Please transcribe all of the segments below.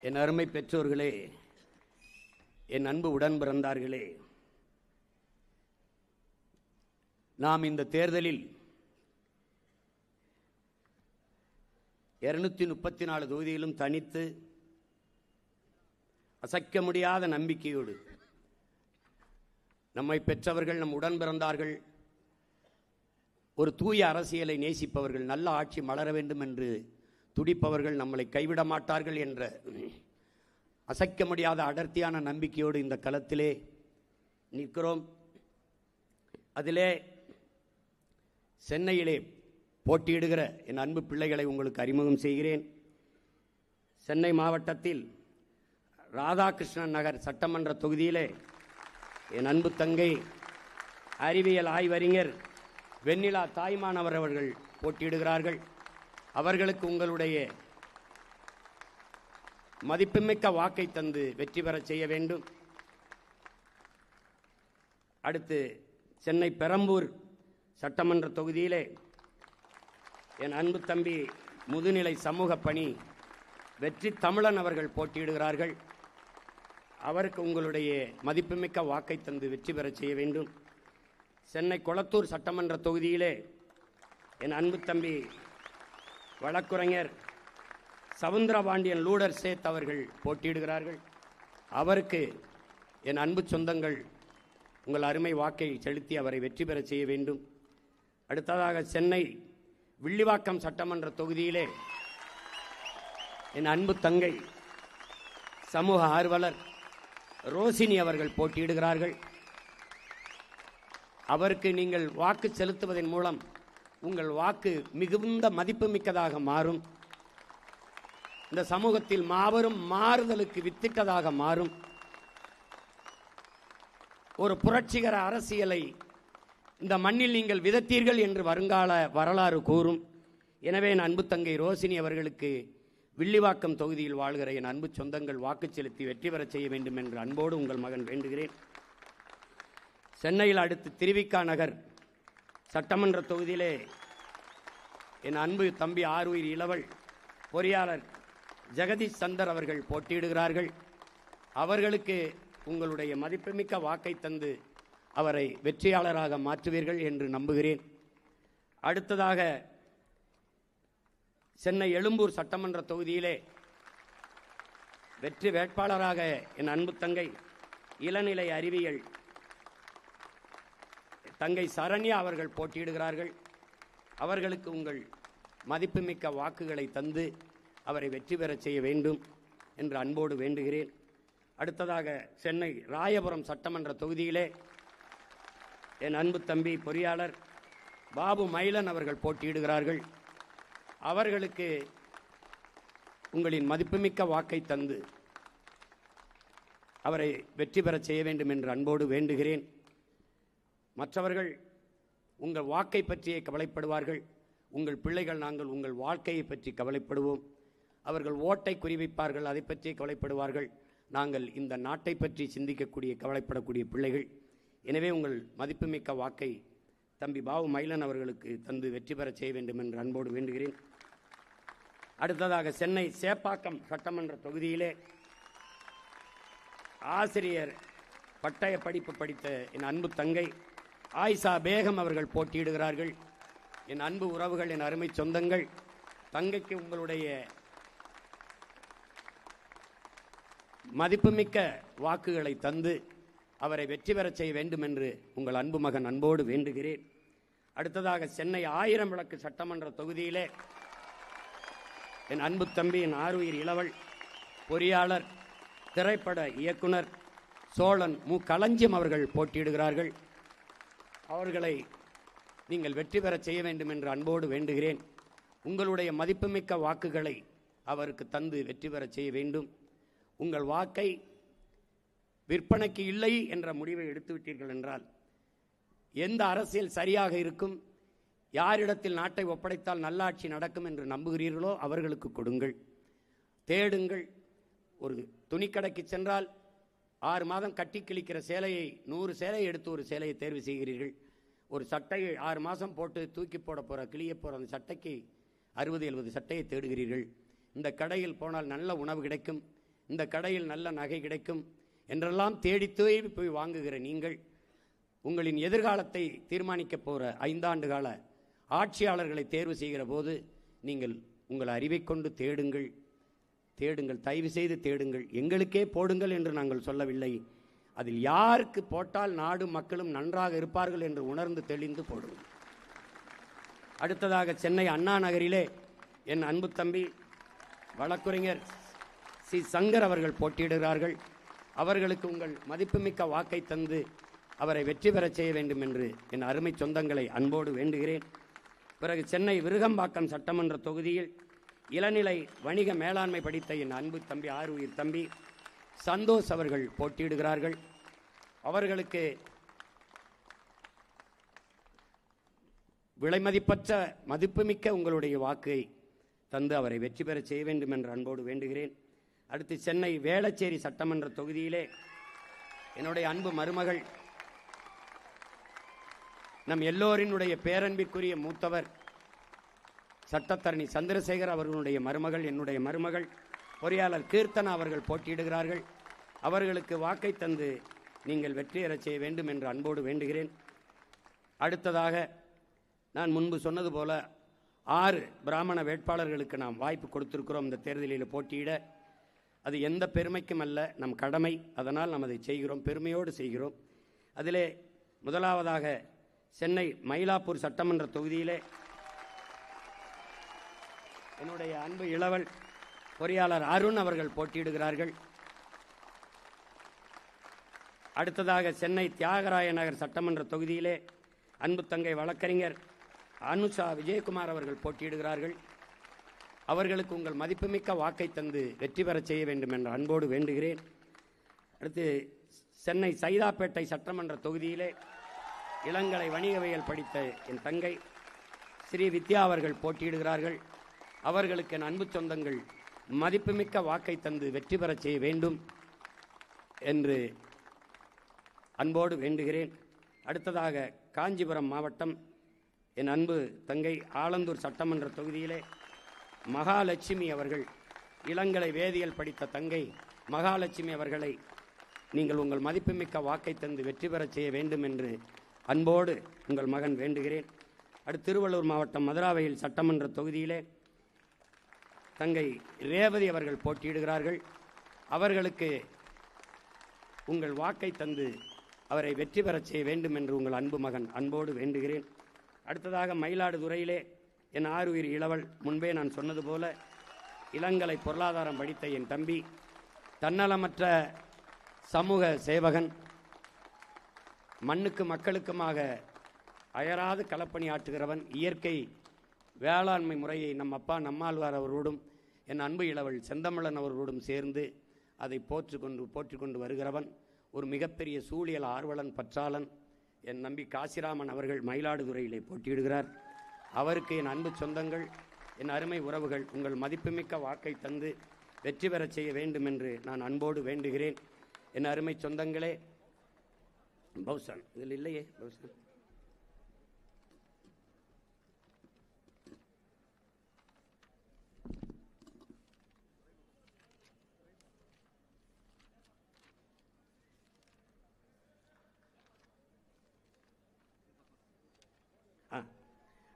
என் அருமை பெற்றோர்களே, என் அன்பு உடன் பிறந்தார்களே, நாம் இந்த தேர்தலில் 234 தொகுதியிலும் தனித்து அசைக்க முடியாத நம்பிக்கையோடு நம்மை பெற்றவர்கள், நம் உடன் பிறந்தார்கள், ஒரு தூய அரசியலை நேசிப்பவர்கள், நல்ல ஆட்சி மலர வேண்டும் என்று துடிப்பவர்கள், நம்மளை கைவிட மாட்டார்கள் என்ற அசைக்க முடியாத அடர்த்தியான நம்பிக்கையோடு இந்த களத்திலே நிற்கிறோம். அதிலே சென்னையிலே போட்டியிடுகிற என் அன்பு பிள்ளைகளை உங்களுக்கு அறிமுகம் செய்கிறேன். சென்னை மாவட்டத்தில் ராதாகிருஷ்ணன் நகர் சட்டமன்ற தொகுதியிலே என் அன்பு தங்கை அறிவியல் ஆய்வறிஞர் வெண்ணிலா தாய்மானவர் அவர்கள் போட்டியிடுகிறார்கள். அவர்களுக்கு உங்களுடைய மதிப்புமிக்க வாக்கை தந்து வெற்றி பெறச் செய்ய வேண்டும். அடுத்து சென்னை பெரம்பூர் சட்டமன்ற தொகுதியிலே என் அன்பு தம்பி முதுநிலை சமூக பணி வெற்றி தமிழன் அவர்கள் போட்டியிடுகிறார்கள். அவருக்கு உங்களுடைய மதிப்புமிக்க வாக்கை தந்து வெற்றி பெறச் செய்ய வேண்டும். சென்னை கொளத்தூர் சட்டமன்ற தொகுதியிலே என் அன்பு தம்பி வழக்குரைஞர் சவுந்தரபாண்டியன் லூடர் சேத் அவர்கள் போட்டியிடுகிறார்கள். அவருக்கு என் அன்பு சொந்தங்கள் உங்கள் அருமை வாக்கை செலுத்தி அவரை வெற்றி பெறச் செய்ய வேண்டும். அடுத்ததாக சென்னை வில்லிவாக்கம் சட்டமன்ற தொகுதியிலே என் அன்பு தங்கை சமூக ஆர்வலர் ரோசினி அவர்கள் போட்டியிடுகிறார்கள். அவருக்கு நீங்கள் வாக்கு செலுத்துவதன் மூலம் உங்கள் வாக்கு மிகுந்த மதிப்புமிக்கதாக மாறும். இந்த சமூகத்தில் மாபெரும் மாறுதலுக்கு வித்திட்டதாக மாறும். ஒரு புரட்சிகர அரசியலை இந்த மண்ணில் நீங்கள் விதைத்தீர்கள் என்று வருங்கால வரலாறு கூறும். எனவே என் அன்பு தங்கை ரோசினி அவர்களுக்கு வில்லிவாக்கம் தொகுதியில் வாழ்கிற என் அன்பு சொந்தங்கள் வாக்கு செலுத்தி வெற்றி பெறச் செய்ய வேண்டும் என்று அன்போடு உங்கள் மகன் வேண்டுகிறேன். சென்னையில் அடுத்து திருவிக்கா நகர் சட்டமன்ற தொகுதியிலே என் அன்பு தம்பி ஆருயிர் இளவல் பொறியாளர் ஜெகதீஷ் சந்தர் அவர்கள் போட்டியிடுகிறார்கள். அவர்களுக்கு உங்களுடைய மதிப்புமிக்க வாக்கை தந்து அவரை வெற்றியாளராக மாற்றுவீர்கள் என்று நம்புகிறேன். அடுத்ததாக சென்னை எழும்பூர் சட்டமன்ற தொகுதியிலே வெற்றி வேட்பாளராக என் அன்பு தங்கை இளநிலை அறிவியல் தங்கை சரண்யா அவர்கள் போட்டியிடுகிறார்கள். அவர்களுக்கு உங்கள் மதிப்புமிக்க வாக்குகளை தந்து அவரை வெற்றி பெறச் செய்ய வேண்டும் என்று அன்போடு வேண்டுகிறேன். அடுத்ததாக சென்னை ராயபுரம் சட்டமன்ற தொகுதியிலே என் அன்பு தம்பி பொறியாளர் பாபு மயிலன் அவர்கள் போட்டியிடுகிறார்கள். அவர்களுக்கு உங்களின் மதிப்புமிக்க வாக்கை தந்து அவரை வெற்றி பெறச் செய்ய வேண்டும் என்று அன்போடு வேண்டுகிறேன். மற்றவர்கள் உங்கள் வாக்கை பற்றியே கவலைப்படுவார்கள். உங்கள் பிள்ளைகள் நாங்கள் உங்கள் வாழ்க்கையை பற்றி கவலைப்படுவோம். அவர்கள் ஓட்டை குறிவைப்பார்கள், அதை பற்றி கவலைப்படுவார்கள். நாங்கள் இந்த நாட்டை பற்றி சிந்திக்கக்கூடிய கவலைப்படக்கூடிய பிள்ளைகள். எனவே உங்கள் மதிப்புமிக்க வாக்கை தம்பி பாபு மயிலன் அவர்களுக்கு தந்து வெற்றி பெறச் செய்ய வேண்டும் என்று அன்போடு வேண்டுகிறேன். அடுத்ததாக சென்னை சேப்பாக்கம் சட்டமன்ற தொகுதியிலே ஆசிரியர் பட்டய படிப்பு படித்த என் அன்பு தங்கை ஆயிஷா பேகம் அவர்கள் போட்டியிடுகிறார்கள். என் அன்பு உறவுகள், என் அருமை சொந்தங்கள், தங்கைக்கு உங்களுடைய மதிப்புமிக்க வாக்குகளை தந்து அவரை வெற்றி பெறச் செய்ய வேண்டும் என்று உங்கள் அன்பு மகன் அன்போடு வேண்டுகிறேன். அடுத்ததாக சென்னை ஆயிரம் விளக்கு சட்டமன்ற தொகுதியிலே என் அன்பு தம்பி என் ஆருயிர் இளவல் பொறியாளர் திரைப்பட இயக்குனர் சோழன் மு களஞ்சியம் அவர்கள் போட்டியிடுகிறார்கள். அவர்களை நீங்கள் வெற்றி பெறச் செய்ய வேண்டும் என்று அன்போடு வேண்டுகிறேன். உங்களுடைய மதிப்புமிக்க வாக்குகளை அவருக்கு தந்து வெற்றி பெறச் செய்ய வேண்டும். உங்கள் வாக்கை விற்பனைக்கு இல்லை என்ற முடிவை எடுத்துவிட்டீர்கள் என்றால் எந்த அரசியல் சரியாக இருக்கும், யாரிடத்தில் நாட்டை ஒப்படைத்தால் நல்லாட்சி நடக்கும் என்று நம்புகிறீர்களோ அவர்களுக்கு கொடுங்கள், தேடுங்கள். ஒரு துணிக்கடைக்கு சென்றால் 6 மாதம் கட்டி கிழிக்கிற சேலையை 100 சேலையை எடுத்து ஒரு சேலையை தேர்வு செய்கிறீர்கள். ஒரு சட்டையை 6 மாதம் போட்டு தூக்கி போட போகிற கிளிய போகிற அந்த சட்டைக்கு 60-70 சட்டையை தேடுகிறீர்கள். இந்த கடையில் போனால் நல்ல உணவு கிடைக்கும், இந்த கடையில் நல்ல நகை கிடைக்கும் என்றெல்லாம் தேடி தேடி போய் வாங்குகிற நீங்கள் உங்களின் எதிர்காலத்தை தீர்மானிக்க போகிற 5 ஆண்டு கால ஆட்சியாளர்களை தேர்வு செய்கிற போது நீங்கள் உங்கள் அறிவை கொண்டு தேடுங்கள், தயவு செய்து தேடுங்கள். எங்களுக்கே போடுங்கள் என்று நாங்கள் சொல்லவில்லை. அதில் யாருக்கு போட்டால் நாடு மக்களும் நன்றாக இருப்பார்கள் என்று உணர்ந்து தெளிந்து போடுங்கள். அடுத்ததாக சென்னை அண்ணா நகரிலே என் அன்பு தம்பி வழக்குரைஞர் சி. சங்கர் அவர்கள் போட்டியிடுகிறார்கள். அவர்களுக்கு உங்கள் மதிப்புமிக்க வாக்கை தந்து அவரை வெற்றி பெறச் செய்ய வேண்டும் என்று என் அருமை சொந்தங்களை அன்போடு வேண்டுகிறேன். பிறகு சென்னை விருகம்பாக்கம் சட்டமன்ற தொகுதியில் இளநிலை வணிக மேலாண்மை படித்த என் அன்பு தம்பி ஆருயிர் தம்பி சந்தோஷ் அவர்கள் போட்டியிடுகிறார்கள். அவர்களுக்கு விலைமதிப்பற்ற மதிப்புமிக்க உங்களுடைய வாக்கை தந்து அவரை வெற்றி பெறச் செய்ய வேண்டும் என்று அன்போடு வேண்டுகிறேன். அடுத்து சென்னை வேளச்சேரி சட்டமன்ற தொகுதியிலே என்னுடைய அன்பு மருமகள், நம் எல்லோரினுடைய பேரன்பிற்குரிய மூத்தவர் சட்டத்தரணி சந்திரசேகர் அவர்களுடைய மருமகள், என்னுடைய மருமகள் பொறியாளர் கீர்த்தனா அவர்கள் போட்டியிடுகிறார்கள். அவர்களுக்கு வாக்கை தந்து நீங்கள் வெற்றி பெறச் செய்ய வேண்டும் என்று அன்போடு வேண்டுகிறேன். அடுத்ததாக நான் முன்பு சொன்னது போல 6 பிராமண வேட்பாளர்களுக்கு நாம் வாய்ப்பு கொடுத்திருக்கிறோம் இந்த தேர்தலில் போட்டியிட. அது எந்த பெருமைக்கும் அல்ல, நம் கடமை. அதனால் நாம் அதை செய்கிறோம், பெருமையோடு செய்கிறோம். அதிலே முதலாவதாக சென்னை மயிலாப்பூர் சட்டமன்ற தொகுதியிலே என்னுடைய அன்பு இளவல் பொறியாளர் அருண் அவர்கள் போட்டியிடுகிறார்கள். அடுத்ததாக சென்னை தியாகராய நகர் சட்டமன்ற தொகுதியிலே அன்பு தங்கை வழக்கறிஞர் அனுஷா விஜயகுமார் அவர்கள் போட்டியிடுகிறார்கள். அவர்களுக்கு உங்கள் மதிப்புமிக்க வாக்கை தந்து வெற்றி பெறச் செய்ய வேண்டும் என்ற அன்போடு வேண்டுகிறேன். அடுத்து சென்னை சைதாப்பேட்டை சட்டமன்ற தொகுதியிலே இளங்கலை வணிகவியல் படித்த என் தங்கை ஸ்ரீ வித்யா அவர்கள் போட்டியிடுகிறார்கள். அவர்களுக்கு என் அன்பு சொந்தங்கள் மதிப்புமிக்க வாக்கை தந்து வெற்றி பெறச் செய்ய வேண்டும் என்று அன்போடு வேண்டுகிறேன். அடுத்ததாக காஞ்சிபுரம் மாவட்டம் என் அன்பு தங்கை ஆலந்தூர் சட்டமன்ற தொகுதியிலே மகாலட்சுமி அவர்கள், இளங்கலை வேதியியல் படித்த தங்கை மகாலட்சுமி அவர்களை நீங்கள் உங்கள் மதிப்புமிக்க வாக்கை தந்து வெற்றி பெறச் செய்ய வேண்டும் என்று அன்போடு உங்கள் மகன் வேண்டுகிறேன். அடுத்து திருவள்ளூர் மாவட்டம் மதுராவையில் சட்டமன்ற தொகுதியிலே தங்கை ரேவதி அவர்கள் போட்டியிடுகிறார்கள். அவர்களுக்கு உங்கள் வாக்கை தந்து அவரை வெற்றி பெறச் செய்ய வேண்டும் என்று உங்கள் அன்பு மகன் அன்போடு வேண்டுகிறேன். அடுத்ததாக மயிலாடுதுறையிலே என் ஆருயிர் இளவல், முன்பே நான் சொன்னது போல இளங்கலை பொருளாதாரம் படித்த என் தம்பி, தன்னலமற்ற சமூக சேவகன், மண்ணுக்கு மக்களுக்குமாக அயராது களப்பணி ஆற்றுகிறவன், இயற்கை வேளாண்மை முறையை நம் அப்பா நம்மாழ்வார் அவரோடும் என் அன்பு இளவல் செந்தமிழன் அவர்களோடும் சேர்ந்து அதை போற்றிக்கொண்டு வருகிறவன், ஒரு மிகப்பெரிய சூழியல் ஆர்வலன், பற்றாளன் என் நம்பி காசிராமன் அவர்கள் மயிலாடுதுறையிலே போட்டியிடுகிறார். அவருக்கு என் அன்பு சொந்தங்கள், என் அருமை உறவுகள் உங்கள் மதிப்புமிக்க வாக்கை தந்து வெற்றி பெறச் செய்ய வேண்டும் என்று நான் அன்போடு வேண்டுகிறேன். என் அருமை சொந்தங்களே, பௌசான் இதில் இல்லையே, பௌசான்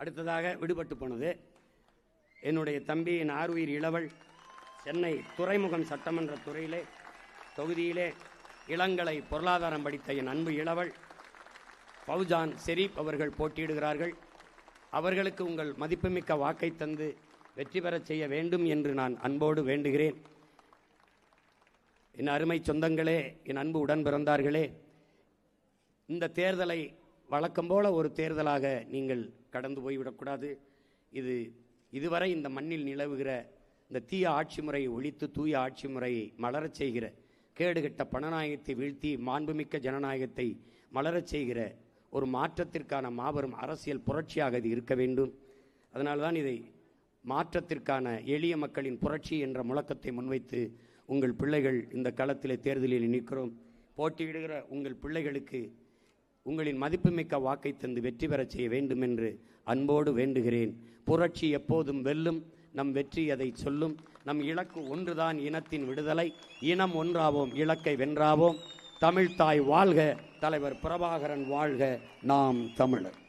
அடுத்ததாக விடுபட்டு போனது என்னுடைய தம்பி என் ஆருயிர் இளவல் சென்னை துறைமுகம் சட்டமன்ற தொகுதியிலே இளங்கலை பொருளாதாரம் படித்த என் அன்பு இளவல் ஃபௌஜான் ஷெரீப் அவர்கள் போட்டியிடுகிறார்கள். அவர்களுக்கு உங்கள் மதிப்புமிக்க வாக்கை தந்து வெற்றி பெறச் செய்ய வேண்டும் என்று நான் அன்போடு வேண்டுகிறேன். என் அருமை சொந்தங்களே, என் அன்பு உடன் பிறந்தார்களே, இந்த தேர்தலை வழக்கம் போல ஒரு தேர்தலாக நீங்கள் கடந்து போய்விடக்கூடாது. இதுவரை இந்த மண்ணில் நிலவுகிற இந்த தீய ஆட்சி முறையை ஒழித்து தூய ஆட்சி முறையை மலரச் செய்கிற, கேடுகட்ட பணநாயகத்தை வீழ்த்தி மாண்புமிக்க ஜனநாயகத்தை மலரச் செய்கிற ஒரு மாற்றத்திற்கான மாபெரும் அரசியல் புரட்சியாக இது இருக்க வேண்டும். அதனால்தான் இதை மாற்றத்திற்கான எளிய மக்களின் புரட்சி என்ற முழக்கத்தை முன்வைத்து உங்கள் பிள்ளைகள் இந்த களத்திலே தேர்தலில் நிற்கிறோம். போட்டியிடுகிற உங்கள் பிள்ளைகளுக்கு உங்களின் மதிப்புமிக்க வாக்கை தந்து வெற்றி பெறச் செய்ய வேண்டும் என்று அன்போடு வேண்டுகிறேன். புரட்சி எப்போதும் வெல்லும், நம் வெற்றி அதை சொல்லும். நம் இலக்கு ஒன்றுதான், இனத்தின் விடுதலை. இனம் ஒன்றாவோம், இலக்கை வென்றாவோம். தமிழ்தாய் வாழ்க, தலைவர் பிரபாகரன் வாழ்க, நாம் தமிழர்.